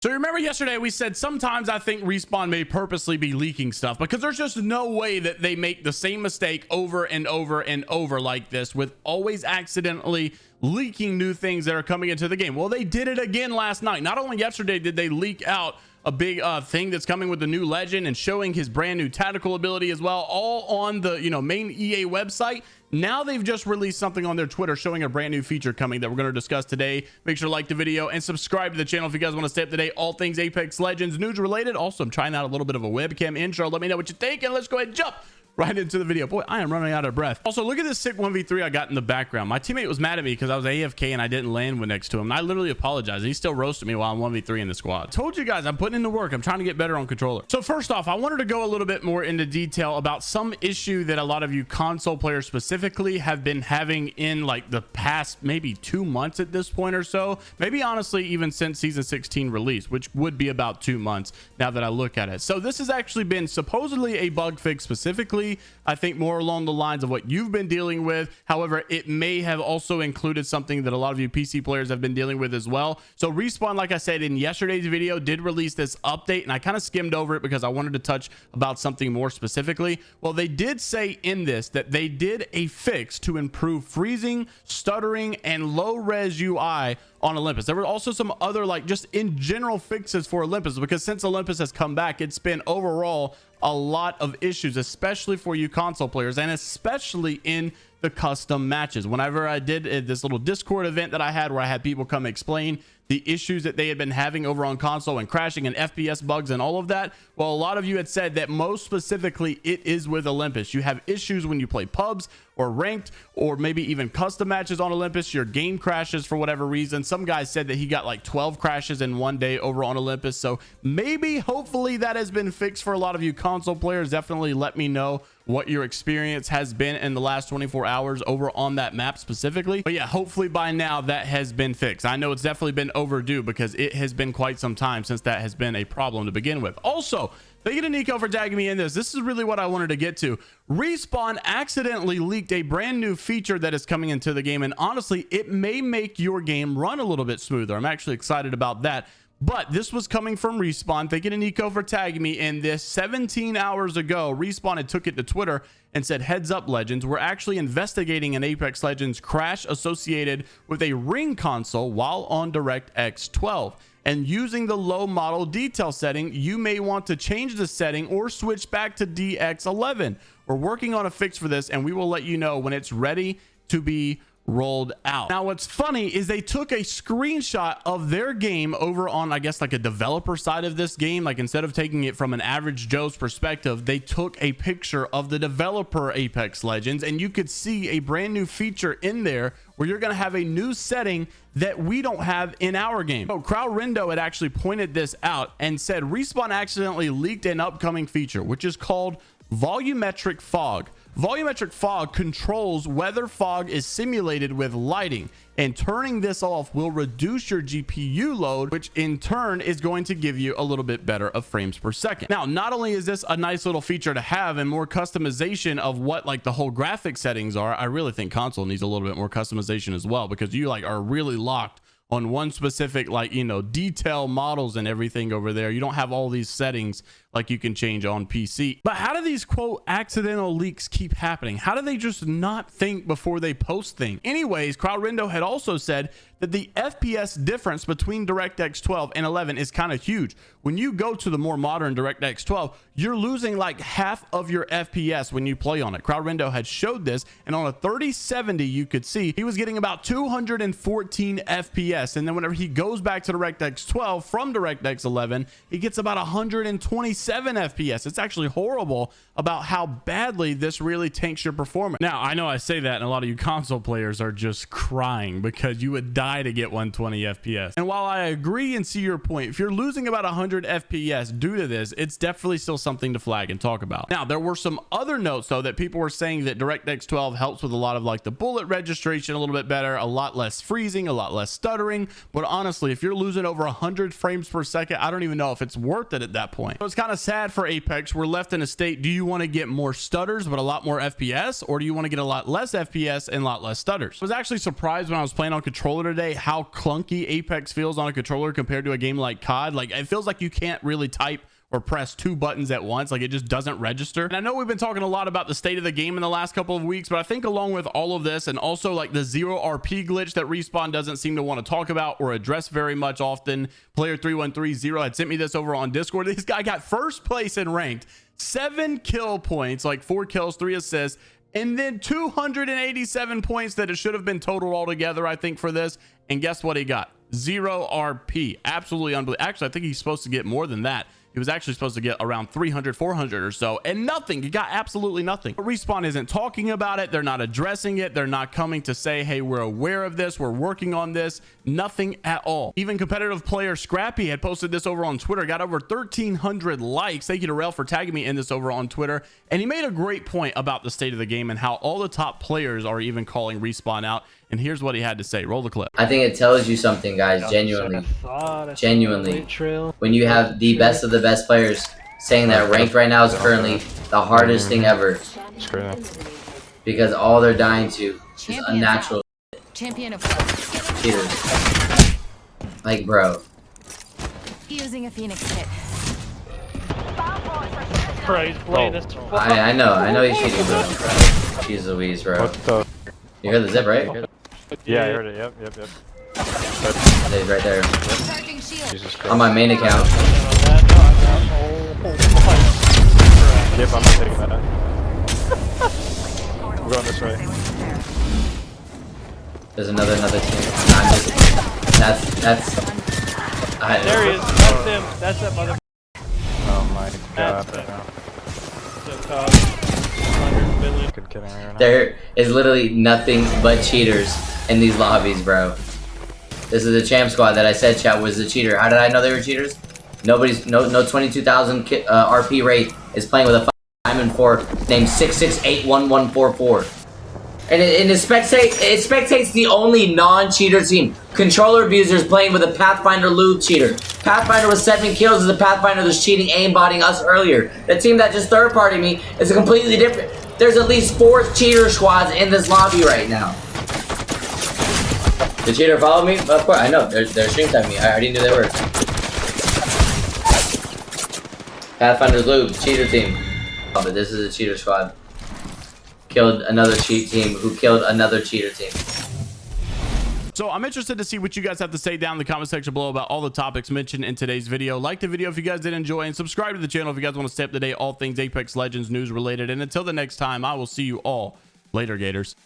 So remember yesterday we said sometimes I think Respawn may purposely be leaking stuff because there's just no way that they make the same mistake over and over and over like this, with always accidentally leaking new things that are coming into the game. Well, they did it again last night. Not only yesterday did they leak out a big thing that's coming with the new legend and showing his brand new tactical ability as well, all on the main EA website. Now they've just released something on their Twitter showing a brand new feature coming that we're going to discuss today. Make sure to like the video and subscribe to the channel if you guys want to stay up to date, all things Apex Legends news related. Also, I'm trying out a little bit of a webcam intro. Let me know what you think, and let's go ahead and jump right into the video. Boy, I am running out of breath. Also, look at this sick 1v3 I got in the background. My teammate was mad at me because I was AFK and I didn't land next to him. And I literally apologized. He still roasted me while I'm 1v3 in the squad. Told you guys I'm putting in the work. I'm trying to get better on controller. So first off, I wanted to go a little bit more into detail about some issue that a lot of you console players specifically have been having in like the past maybe 2 months at this point or so. Maybe honestly even since season 16 release, which would be about 2 months now that I look at it. So this has actually been supposedly a bug fix specifically, I think more along the lines of what you've been dealing with. However, it may have also included something that a lot of you PC players have been dealing with as well. So Respawn, like I said in yesterday's video, did release this update, and I kind of skimmed over it because I wanted to touch about something more specifically. Well, they did say in this that they did a fix to improve freezing, stuttering, and low res UI on Olympus. There were also some other like just in general fixes for Olympus, because since Olympus has come back, it's been overall a lot of issues, especially for you console players and especially in the custom matches. Whenever I did this little Discord event that I had where I had people come explain the issues that they had been having over on console and crashing and FPS bugs and all of that, well, a lot of you had said that most specifically it is with Olympus. You have issues when you play pubs or ranked or maybe even custom matches on Olympus. Your game crashes for whatever reason. Some guy said that he got like 12 crashes in one day over on Olympus. So maybe hopefully that has been fixed for a lot of you console players. Definitely let me know what your experience has been in the last 24 hours over on that map specifically. But yeah, hopefully by now that has been fixed. I know it's definitely been overdue because it has been quite some time since that has been a problem to begin with. Also, thank you to Nico for tagging me in this. This is really what I wanted to get to. Respawn accidentally leaked a brand new feature that is coming into the game, and honestly, it may make your game run a little bit smoother. I'm actually excited about that. But this was coming from Respawn. Thank you to Nico for tagging me in this. 17 hours ago, Respawn had took it to Twitter and said, heads up, Legends, we're actually investigating an Apex Legends crash associated with a ring console while on DirectX 12. And using the low model detail setting, you may want to change the setting or switch back to DX11. We're working on a fix for this, and we will let you know when it's ready to be rolled out. Now, what's funny is they took a screenshot of their game over on, I guess, like a developer side of this game. Like, instead of taking it from an average Joe's perspective, they took a picture of the developer Apex Legends, and you could see a brand new feature in there where you're going to have a new setting that we don't have in our game. So Crowd Rindo had actually pointed this out and said Respawn accidentally leaked an upcoming feature, which is called Volumetric Fog. Volumetric Fog controls whether fog is simulated with lighting, and turning this off will reduce your GPU load, which in turn is going to give you a little bit better of frames per second. Now, not only is this a nice little feature to have and more customization of what like the whole graphic settings are, I really think console needs a little bit more customization as well, because you like are really locked on one specific, like, detail models and everything over there. You don't have all these settings like you can change on PC. But how do these quote accidental leaks keep happening? How do they just not think before they post things? Anyways, Crowd Rindo had also said that the FPS difference between DirectX 12 and 11 is kind of huge. When you go to the more modern DirectX 12, you're losing like half of your FPS when you play on it. Crowd Rindo had showed this, and on a 3070, you could see he was getting about 214 FPS. And then whenever he goes back to DirectX 12 from DirectX 11, he gets about 127 FPS. It's actually horrible about how badly this really tanks your performance. Now, I know I say that, and a lot of you console players are just crying because you would die to get 120 FPS. And while I agree and see your point, if you're losing about 100 FPS due to this, it's definitely still something to flag and talk about. Now, there were some other notes though that people were saying that DirectX 12 helps with a lot of like the bullet registration a little bit better, a lot less freezing, a lot less stuttering. But honestly, if you're losing over 100 frames per second, I don't even know if it's worth it at that point. So it's kind kind of sad for Apex. We're left in a state. Do you want to get more stutters but a lot more FPS, or do you want to get a lot less FPS and a lot less stutters? I was actually surprised when I was playing on controller today how clunky Apex feels on a controller compared to a game like COD. Like, it feels like you can't really type or press two buttons at once. Like, it just doesn't register. And I know we've been talking a lot about the state of the game in the last couple of weeks, but I think along with all of this, and also like the 0 RP glitch that Respawn doesn't seem to want to talk about or address very much often. Player 3130 had sent me this over on Discord. This guy got first place in ranked, 7 kill points, like 4 kills, 3 assists, and then 287 points that it should have been totaled altogether, I think, for this. And guess what he got? 0 RP. Absolutely unbelievable. Actually, I think he's supposed to get more than that. He was actually supposed to get around 300, 400 or so, and nothing. He got absolutely nothing. But Respawn isn't talking about it. They're not addressing it. They're not coming to say, hey, we're aware of this. We're working on this. Nothing at all. Even competitive player Scrappy had posted this over on Twitter, got over 1,300 likes. Thank you to Rail for tagging me in this over on Twitter. And he made a great point about the state of the game and how all the top players are even calling Respawn out. And here's what he had to say. Roll the clip. I think it tells you something, guys, genuinely. When you have the best of the best players saying that ranked right now is currently the hardest thing ever. Because all they're dying to is unnatural cheaters. Like, bro. Using a Phoenix kit. I know he's cheating, bro. Jeez Louise, bro. You heard the zip, right? Yeah, I heard it. Yep. He's right there. On my main account. Yep, I'm not taking that. We're going this way. There's another team. That's. There he is. That's him. That's that mother. Oh my god. There is literally nothing but cheaters in these lobbies, bro. This is a champ squad that I said chat was a cheater. How did I know they were cheaters? No 22,000 RP rate is playing with a Diamond 4 named 6681144. And it spectates the only non-cheater team. Controller abusers playing with a Pathfinder lube cheater. Pathfinder with 7 kills is a Pathfinder that's cheating aimbotting us earlier. The team that just third-party me is a completely different. There's at least 4 cheater squads in this lobby right now. The cheater follow me? Of course, I know. They're stream timing me. I already knew they were. Pathfinder's lube, cheater team. Oh, but this is a cheater squad. Killed another cheat team who killed another cheater team. So I'm interested to see what you guys have to say down in the comment section below about all the topics mentioned in today's video. Like the video if you guys did enjoy, and subscribe to the channel if you guys want to stay up to date all things Apex Legends news related. And until the next time, I will see you all later, Gators.